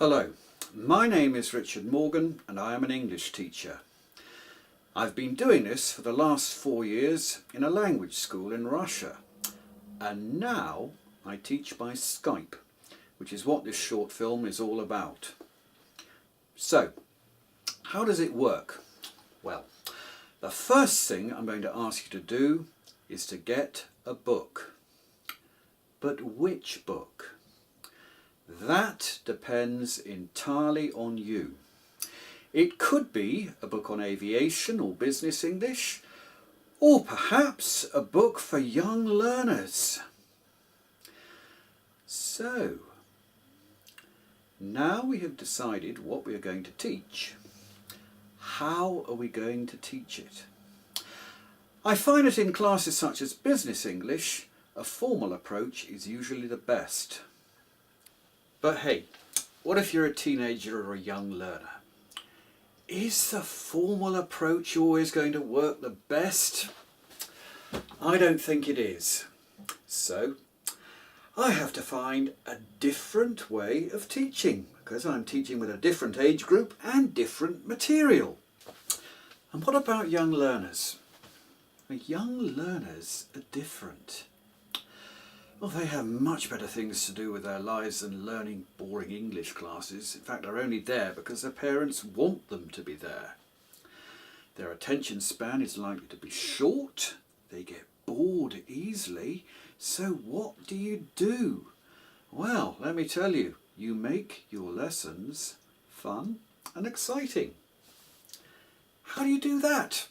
Hello, my name is Richard Morgan and I am an English teacher. I've been doing this for the last 4 years in a language school in Russia, and now I teach by Skype, which is what this short film is all about. So, how does it work? Well, the first thing I'm going to ask you to do is to get a book. But which book? That depends entirely on you. It could be a book on aviation or business English, or perhaps a book for young learners. So, now we have decided what we are going to teach. How are we going to teach it? I find that in classes such as business English, a formal approach is usually the best. But hey, what if you're a teenager or a young learner? Is the formal approach always going to work the best? I don't think it is. So, I have to find a different way of teaching, because I'm teaching with a different age group and different material. And what about young learners? Young learners are different. Well, they have much better things to do with their lives than learning boring English classes. In fact, they're only there because their parents want them to be there. Their attention span is likely to be short. They get bored easily. So what do? Well, let me tell you, you make your lessons fun and exciting. How do you do that?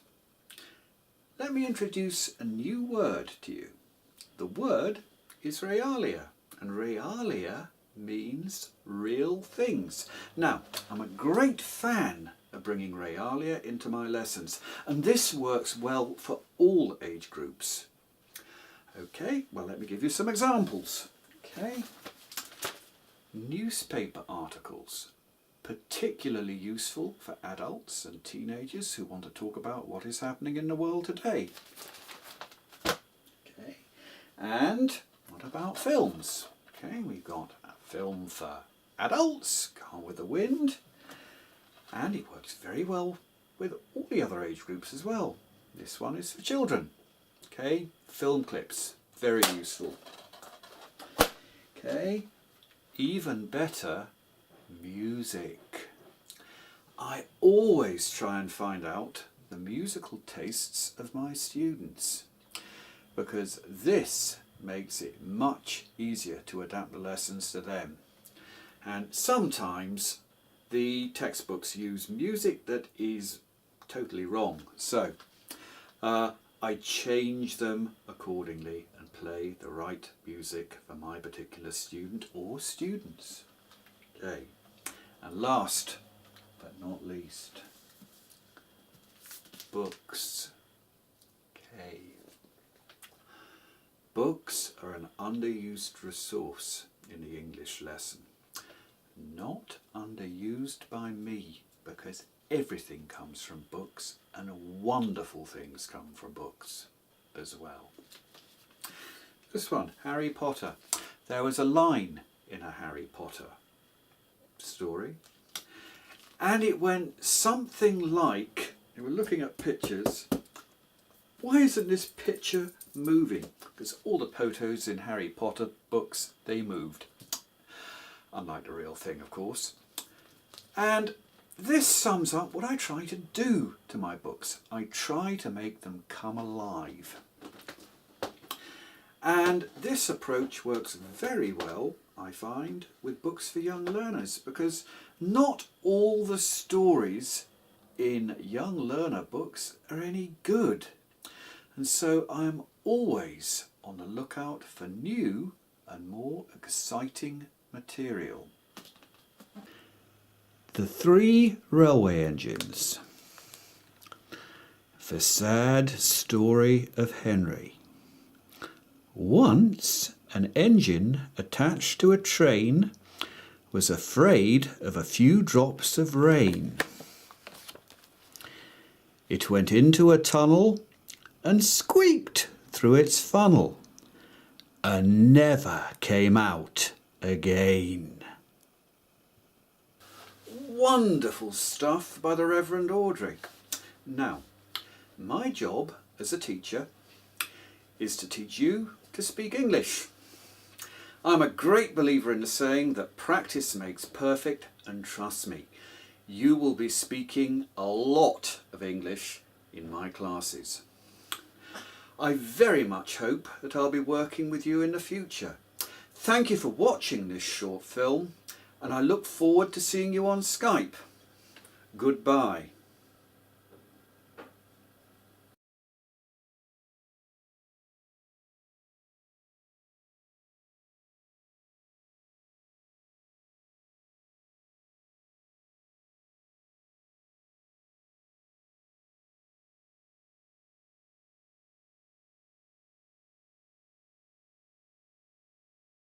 Let me introduce a new word to you. The word is realia, and realia means real things. Now, I'm a great fan of bringing realia into my lessons, and this works well for all age groups. Okay, well, let me give you some examples. Okay, newspaper articles, particularly useful for adults and teenagers who want to talk about what is happening in the world today. Okay, and what about films? Okay, we've got a film for adults, Gone with the Wind, and it works very well with all the other age groups as well. This one is for children. Okay, film clips, very useful. Okay, even better, music. I always try and find out the musical tastes of my students, because this makes it much easier to adapt the lessons to them. And sometimes the textbooks use music that is totally wrong, so I change them accordingly and play the right music for my particular student or students. Okay, and last but not least, books. Okay. Books are an underused resource in the English lesson. Not underused by me, because everything comes from books and wonderful things come from books as well. This one, Harry Potter. There was a line in a Harry Potter story, and it went something like, they were looking at pictures, why isn't this picture moving? Because all the photos in Harry Potter books, they moved. Unlike the real thing, of course. And this sums up what I try to do to my books. I try to make them come alive. And this approach works very well, I find, with books for young learners, because not all the stories in young learner books are any good. And so I am always on the lookout for new and more exciting material. The Three Railway Engines. The Sad Story of Henry. Once an engine attached to a train was afraid of a few drops of rain. It went into a tunnel and squeaked through its funnel and never came out again. wonderful stuff by the Reverend Audric. Now, my job as a teacher is to teach you to speak English. I'm a great believer in the saying that practice makes perfect, and trust me, you will be speaking a lot of English in my classes. I very much hope that I'll be working with you in the future. Thank you for watching this short film, and I look forward to seeing you on Skype. Goodbye.